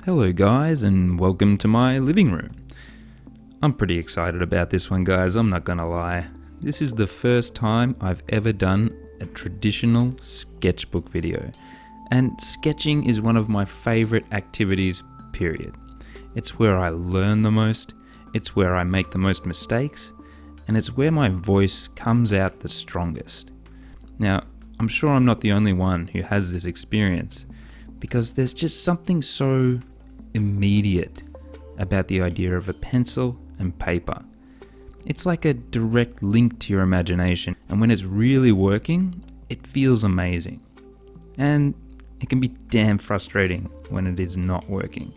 Hello guys, and welcome to my living room. I'm pretty excited about this one, guys, I'm not gonna lie. This is the first time I've ever done a traditional sketchbook video, and sketching is one of my favorite activities, period. It's where I learn the most, it's where I make the most mistakes, and it's where my voice comes out the strongest. Now, I'm sure I'm not the only one who has this experience, because there's just something so immediate about the idea of a pencil and paper. It's like a direct link to your imagination, and when it's really working, it feels amazing. And it can be damn frustrating when it is not working.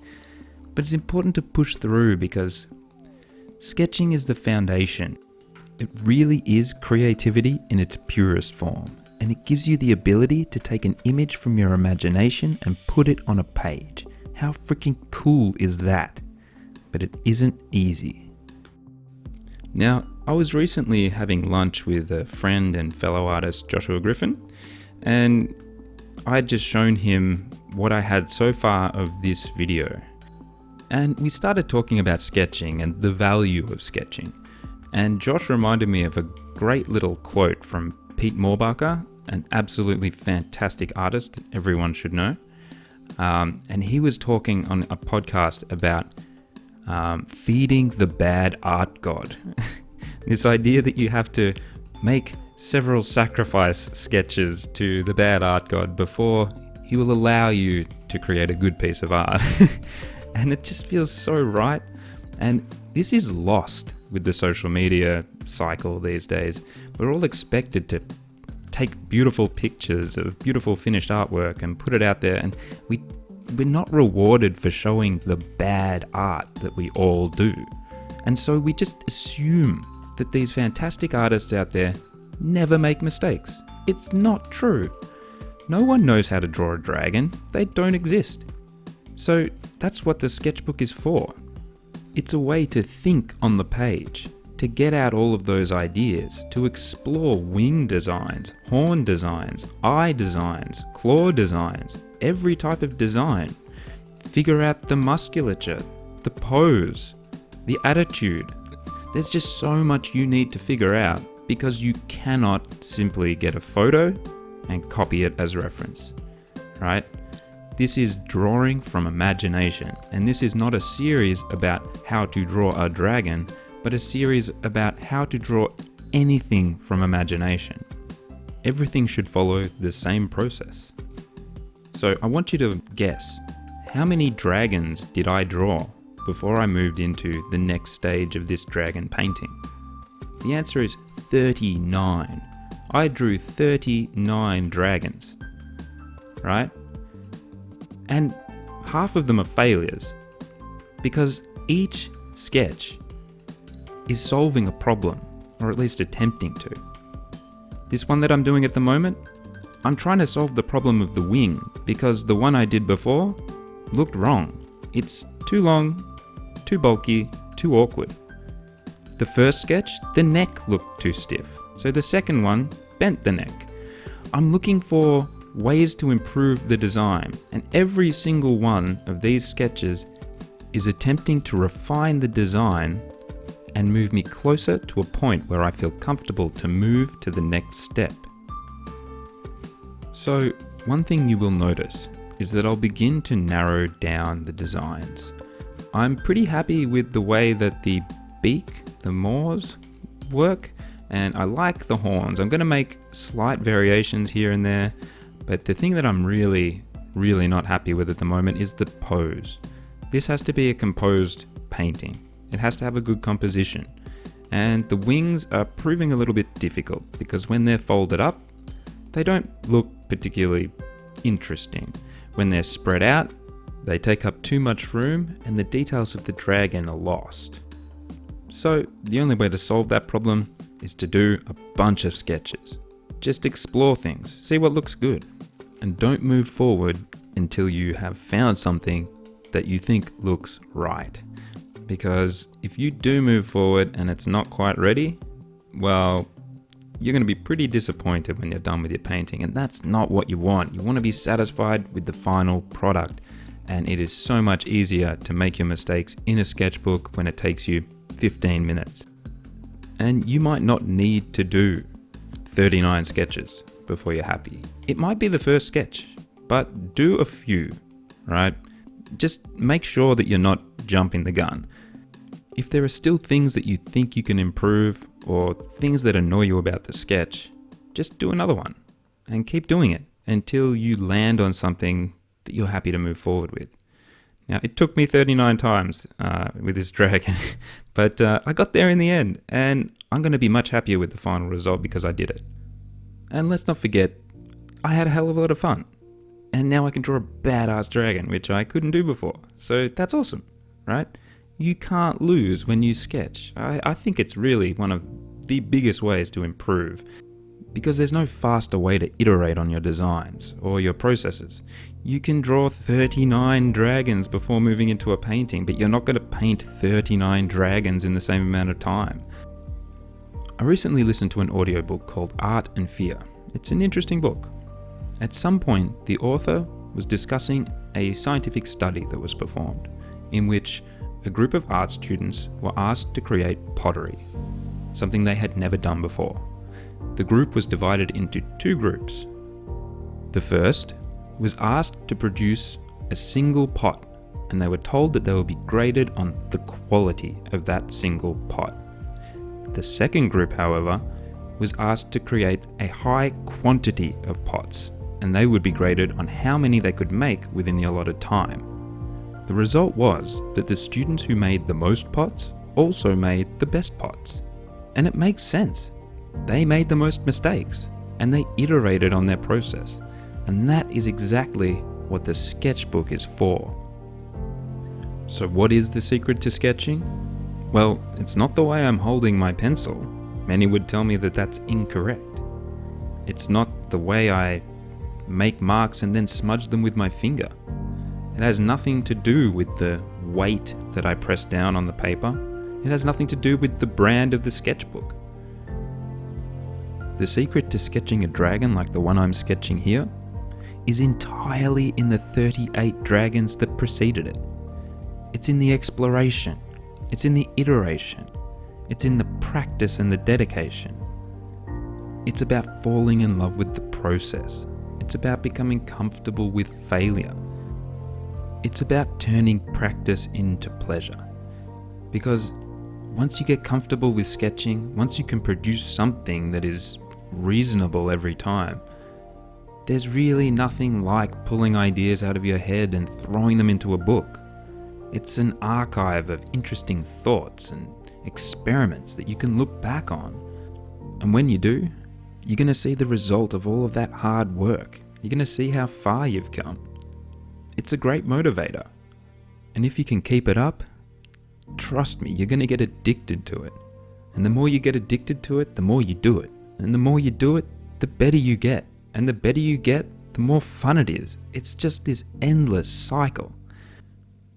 But it's important to push through because sketching is the foundation. It really is creativity in its purest form, and it gives you the ability to take an image from your imagination and put it on a page. How freaking cool is that? But it isn't easy. Now, I was recently having lunch with a friend and fellow artist, Joshua Griffin, and I had just shown him what I had so far of this video. And we started talking about sketching and the value of sketching. And Josh reminded me of a great little quote from Pete Moorbacher, an absolutely fantastic artist that everyone should know. And he was talking on a podcast about feeding the bad art god. This idea that you have to make several sacrifice sketches to the bad art god before he will allow you to create a good piece of art. And it just feels so right. And this is lost with the social media cycle these days. We're all expected to take beautiful pictures of beautiful finished artwork and put it out there, and we're not rewarded for showing the bad art that we all do. And so we just assume that these fantastic artists out there never make mistakes. It's not true. No one knows how to draw a dragon. They don't exist. So that's what the sketchbook is for. It's a way to think on the page, to get out all of those ideas, to explore wing designs, horn designs, eye designs, claw designs, every type of design. Figure out the musculature, the pose, the attitude. There's just so much you need to figure out because you cannot simply get a photo and copy it as reference, right? This is drawing from imagination, and this is not a series about how to draw a dragon, but a series about how to draw anything from imagination. Everything should follow the same process. So I want you to guess, how many dragons did I draw before I moved into the next stage of this dragon painting? The answer is 39. I drew 39 dragons, right? And half of them are failures because each sketch is solving a problem, or at least attempting to. This one that I'm doing at the moment, I'm trying to solve the problem of the wing because the one I did before looked wrong. It's too long, too bulky, too awkward. The first sketch, the neck looked too stiff, so the second one bent the neck. I'm looking for ways to improve the design, and every single one of these sketches is attempting to refine the design and move me closer to a point where I feel comfortable to move to the next step. So, one thing you will notice is that I'll begin to narrow down the designs. I'm pretty happy with the way that the beak, the maws, work, and I like the horns. I'm going to make slight variations here and there, but the thing that I'm really not happy with at the moment is the pose. This has to be a composed painting. It has to have a good composition. And the wings are proving a little bit difficult because when they're folded up, they don't look particularly interesting. When they're spread out, they take up too much room and the details of the dragon are lost. So the only way to solve that problem is to do a bunch of sketches. Just explore things, see what looks good, and don't move forward until you have found something that you think looks right. Because if you do move forward and it's not quite ready, well, you're going to be pretty disappointed when you're done with your painting, and that's not what you want. You want to be satisfied with the final product. And it is so much easier to make your mistakes in a sketchbook when it takes you 15 minutes. And you might not need to do 39 sketches before you're happy. It might be the first sketch, but do a few, right? Just make sure that you're not jumping the gun. If there are still things that you think you can improve or things that annoy you about the sketch, just do another one and keep doing it until you land on something that you're happy to move forward with. Now, it took me 39 times with this dragon, but I got there in the end, and I'm going to be much happier with the final result because I did it. And let's not forget, I had a hell of a lot of fun. And now I can draw a badass dragon, which I couldn't do before. So that's awesome, right? You can't lose when you sketch. I think it's really one of the biggest ways to improve, because there's no faster way to iterate on your designs or your processes. You can draw 39 dragons before moving into a painting, but you're not going to paint 39 dragons in the same amount of time. I recently listened to an audiobook called Art and Fear. It's an interesting book. At some point, the author was discussing a scientific study that was performed, in which a group of art students were asked to create pottery, something they had never done before. The group was divided into two groups. The first was asked to produce a single pot, and they were told that they would be graded on the quality of that single pot. The second group, however, was asked to create a high quantity of pots, and they would be graded on how many they could make within the allotted time. The result was that the students who made the most pots also made the best pots. And it makes sense. They made the most mistakes, and they iterated on their process. And that is exactly what the sketchbook is for. So what is the secret to sketching? Well, it's not the way I'm holding my pencil. Many would tell me that that's incorrect. It's not the way I make marks and then smudge them with my finger. It has nothing to do with the weight that I press down on the paper. It has nothing to do with the brand of the sketchbook. The secret to sketching a dragon like the one I'm sketching here is entirely in the 38 dragons that preceded it. It's in the exploration. It's in the iteration. It's in the practice and the dedication. It's about falling in love with the process. It's about becoming comfortable with failure. It's about turning practice into pleasure. Because once you get comfortable with sketching, once you can produce something that is reasonable every time, there's really nothing like pulling ideas out of your head and throwing them into a book. It's an archive of interesting thoughts and experiments that you can look back on. And when you do, you're going to see the result of all of that hard work. You're going to see how far you've come. It's a great motivator. And if you can keep it up, trust me, you're going to get addicted to it. And the more you get addicted to it, the more you do it. And the more you do it, the better you get. And the better you get, the more fun it is. It's just this endless cycle.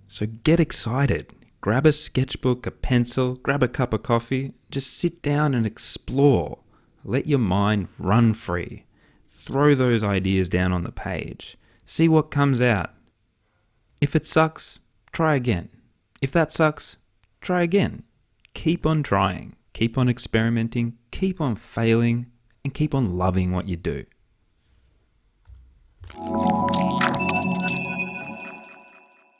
So get excited. Grab a sketchbook, a pencil, grab a cup of coffee. Just sit down and explore. Let your mind run free. Throw those ideas down on the page. See what comes out. If it sucks, try again. If that sucks, try again. Keep on trying. Keep on experimenting. Keep on failing. And keep on loving what you do.